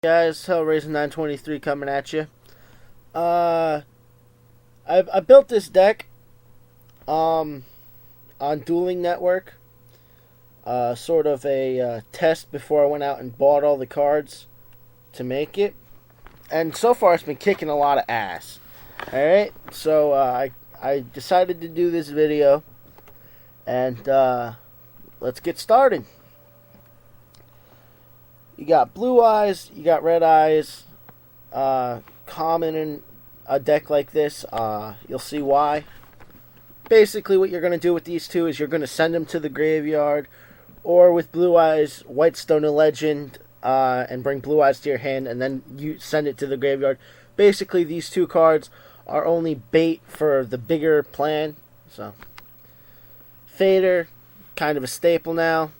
Guys, Hellraiser 923 coming at you. Uh, I built this deck on Dueling Network. Sort of a test before I went out and bought all the cards to make it. And so far it's been kicking a lot of ass. Alright, so I decided to do this video. And let's get started. You got Blue Eyes, you got Red Eyes. Common in a deck like this. You'll see why. Basically, what you're going to do with these two is you're going to send them to the graveyard, or with Blue Eyes, Whitestone a Legend, and bring Blue Eyes to your hand, and then you send it to the graveyard. Basically, these two cards are only bait for the bigger plan. So, Fader, kind of a staple now.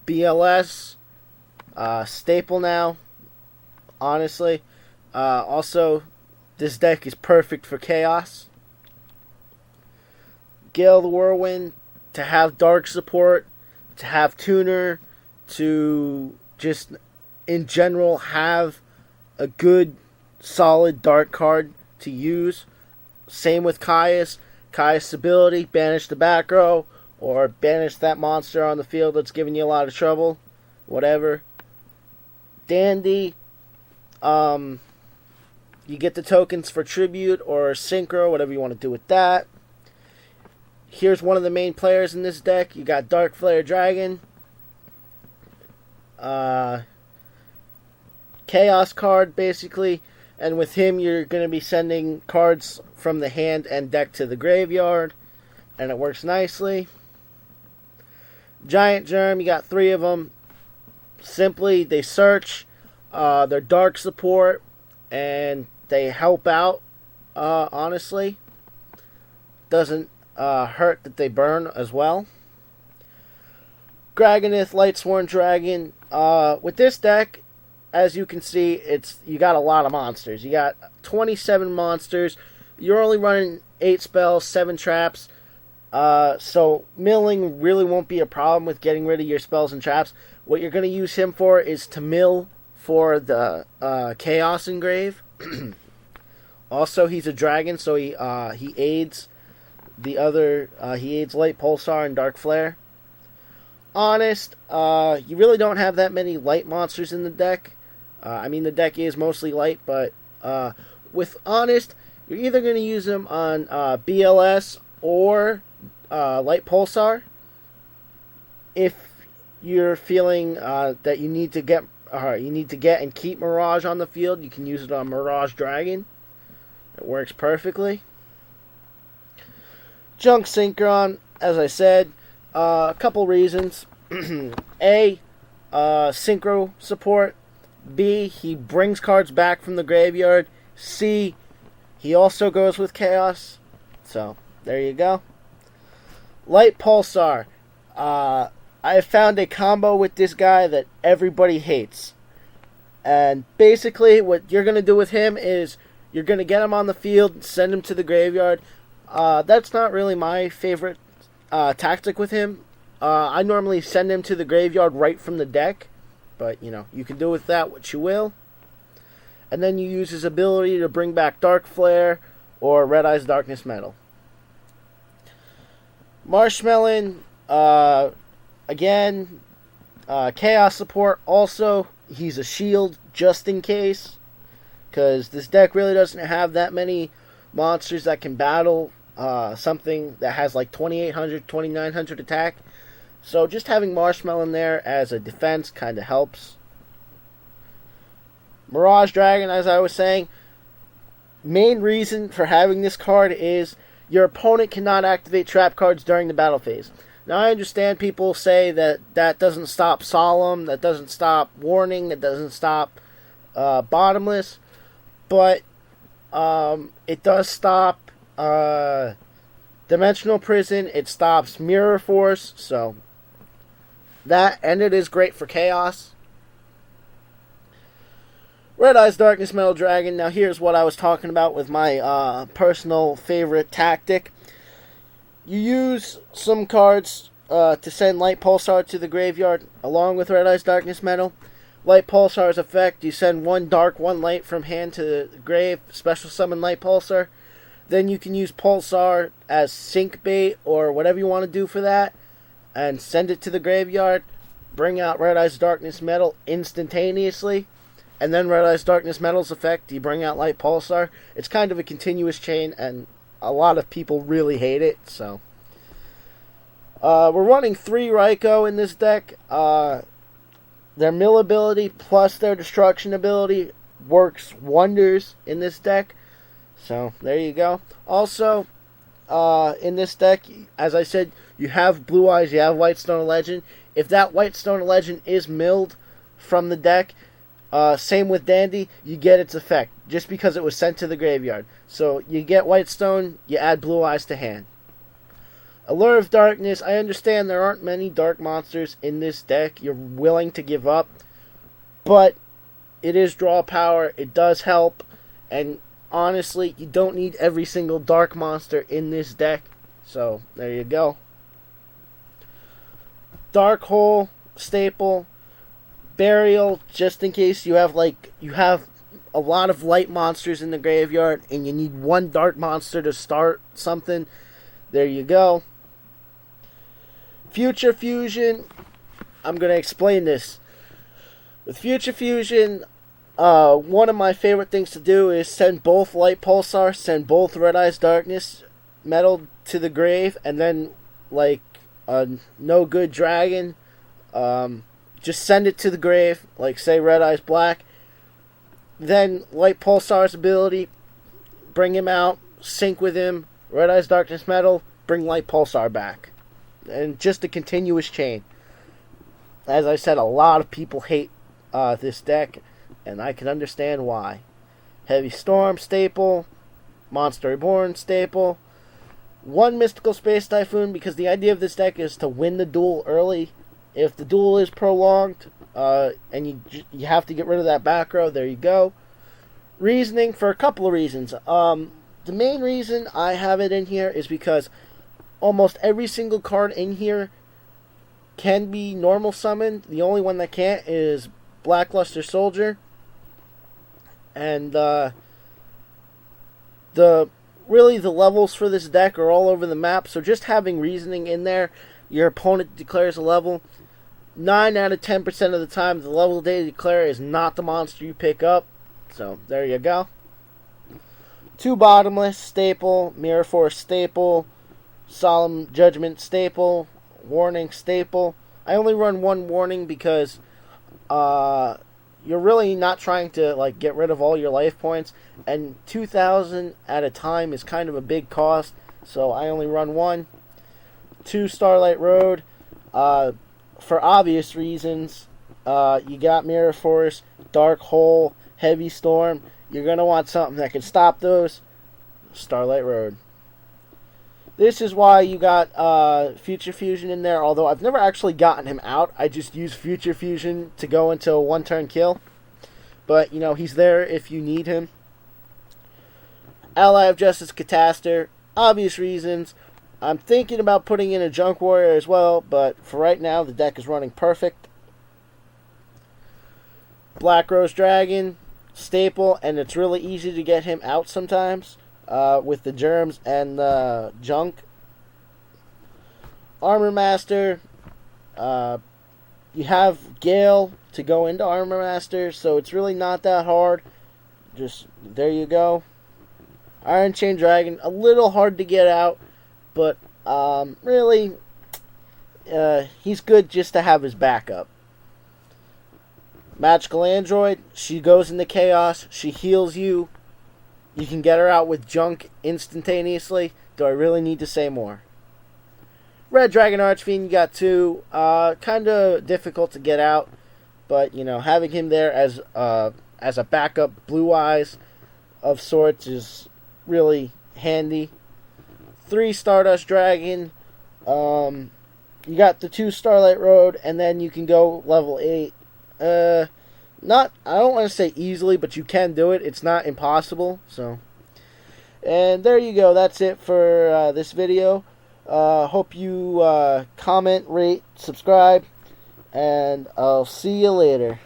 BLS, staple now. Honestly, also, this deck is perfect for Chaos. Gale the Whirlwind, to have dark support, to have tuner, to just in general have a good solid dark card to use. Same with Caius. Caius' ability, banish the back row, or banish that monster on the field that's giving you a lot of trouble. Whatever. Dandy, you get the tokens for Tribute or Synchro, whatever you want to do with that. Here's one of the main players in this deck. You got Dark Flare Dragon. Chaos card, basically. And with him, you're going to be sending cards from the hand and deck to the graveyard. And it works nicely. Giant Germ, you got 3 of them. Simply, they search. They're dark support. And they help out, honestly. Doesn't hurt that they burn as well. Graganith, Lightsworn Dragon. With this deck, as you can see, you got a lot of monsters. You got 27 monsters. You're only running 8 spells, 7 traps. So milling really won't be a problem with getting rid of your spells and traps. What you're going to use him for is to mill for the Chaos Engrave. Also, he's a dragon, so he aids the other. He aids Light Pulsar and Dark Flare. Honest, you really don't have that many light monsters in the deck. I mean, the deck is mostly light, but with Honest, you're either going to use him on BLS or Light Pulsar. If you're feeling that you need to get and keep Mirage on the field, you can use it on Mirage Dragon. It works perfectly. Junk Synchron, as I said, a couple reasons. A, Synchro support. B, he brings cards back from the graveyard. C, he also goes with Chaos. So, there you go. Light Pulsar. I have found a combo with this guy that everybody hates. And basically, what you're going to do with him is you're going to get him on the field, send him to the graveyard. That's not really my favorite tactic with him. I normally send him to the graveyard right from the deck. But, you can do with that what you will. And then you use his ability to bring back Dark Flare or Red Eyes Darkness Metal. Marshmelon, again, Chaos support. Also, he's a shield just in case. Because this deck really doesn't have that many monsters that can battle something that has like 2800, 2900 attack. So just having Marshmelon there as a defense kind of helps. Mirage Dragon, as I was saying, main reason for having this card is your opponent cannot activate trap cards during the battle phase. Now I understand people say that doesn't stop Solemn, that doesn't stop Warning, that doesn't stop Bottomless, but it does stop Dimensional Prison, it stops Mirror Force, so that, and it is great for Chaos. Red Eyes Darkness Metal Dragon. Now here's what I was talking about with my personal favorite tactic. You use some cards to send Light Pulsar to the graveyard along with Red Eyes Darkness Metal. Light Pulsar's effect, you send one dark, one light from hand to the grave, special summon Light Pulsar. Then you can use Pulsar as sync bait or whatever you want to do for that, and send it to the graveyard, bring out Red Eyes Darkness Metal instantaneously, and then Red Eyes Darkness Metal's effect, you bring out Light Pulsar. It's kind of a continuous chain, and a lot of people really hate it, so. We're running 3 Raikou in this deck. Their mill ability plus their destruction ability works wonders in this deck. So, there you go. Also, in this deck, as I said, you have Blue Eyes, you have White Stone Legend. If that White Stone Legend is milled from the deck, same with Dandy, you get its effect, just because it was sent to the graveyard. So, you get White Stone, you add Blue Eyes to hand. Allure of Darkness, I understand there aren't many dark monsters in this deck you're willing to give up, but it is draw power, it does help, and honestly, you don't need every single dark monster in this deck, so there you go. Dark Hole, staple, Burial, just in case you have a lot of light monsters in the graveyard and you need one dark monster to start something, there you go. Future Fusion, I'm going to explain this. With Future Fusion, one of my favorite things to do is send both Light Pulsar, send both Red Eyes Darkness Metal to the grave, and then, like a no good dragon, just send it to the grave, like say Red Eyes Black. Then Light Pulsar's ability, bring him out, sync with him, Red Eyes Darkness Metal, bring Light Pulsar back. And just a continuous chain. As I said, a lot of people hate this deck, and I can understand why. Heavy Storm, staple. Monster Reborn, staple. One Mystical Space Typhoon, because the idea of this deck is to win the duel early. If the duel is prolonged, and you have to get rid of that back row, there you go. Reasoning, for a couple of reasons. The main reason I have it in here is because almost every single card in here can be normal summoned. The only one that can't is Blackluster Soldier. And the levels for this deck are all over the map. So just having Reasoning in there, your opponent declares a level. 9 out of 10% of the time, the level they declare is not the monster you pick up. So there you go. 2 Bottomless, staple. Mirror Force, staple. Solemn Judgment, staple. Warning, staple. I only run 1 warning because you're really not trying to get rid of all your life points, and 2,000 at a time is kind of a big cost, so I only run 1. 2 Starlight Road, for obvious reasons. You got Mirror Force, Dark Hole, Heavy Storm. You're going to want something that can stop those. Starlight Road. This is why you got Future Fusion in there, although I've never actually gotten him out. I just use Future Fusion to go into a 1-turn kill. But, he's there if you need him. Ally of Justice Catastor, obvious reasons. I'm thinking about putting in a Junk Warrior as well, but for right now, the deck is running perfect. Black Rose Dragon, staple, and it's really easy to get him out sometimes. With the germs and the junk. Armor Master. You have Gale to go into Armor Master, so it's really not that hard. Just, there you go. Iron Chain Dragon, a little hard to get out, but really, he's good just to have his backup. Magical Android, she goes into Chaos, she heals you. You can get her out with junk instantaneously. Do I really need to say more? Red Dragon Archfiend, you got 2. Kind of difficult to get out. But, having him there as a backup Blue Eyes of sorts is really handy. 3 Stardust Dragon. You got the 2 Starlight Road, and then you can go level 8. I don't want to say easily, but you can do it. It's not impossible. So, and there you go. That's it for this video. Hope you comment, rate, subscribe, and I'll see you later.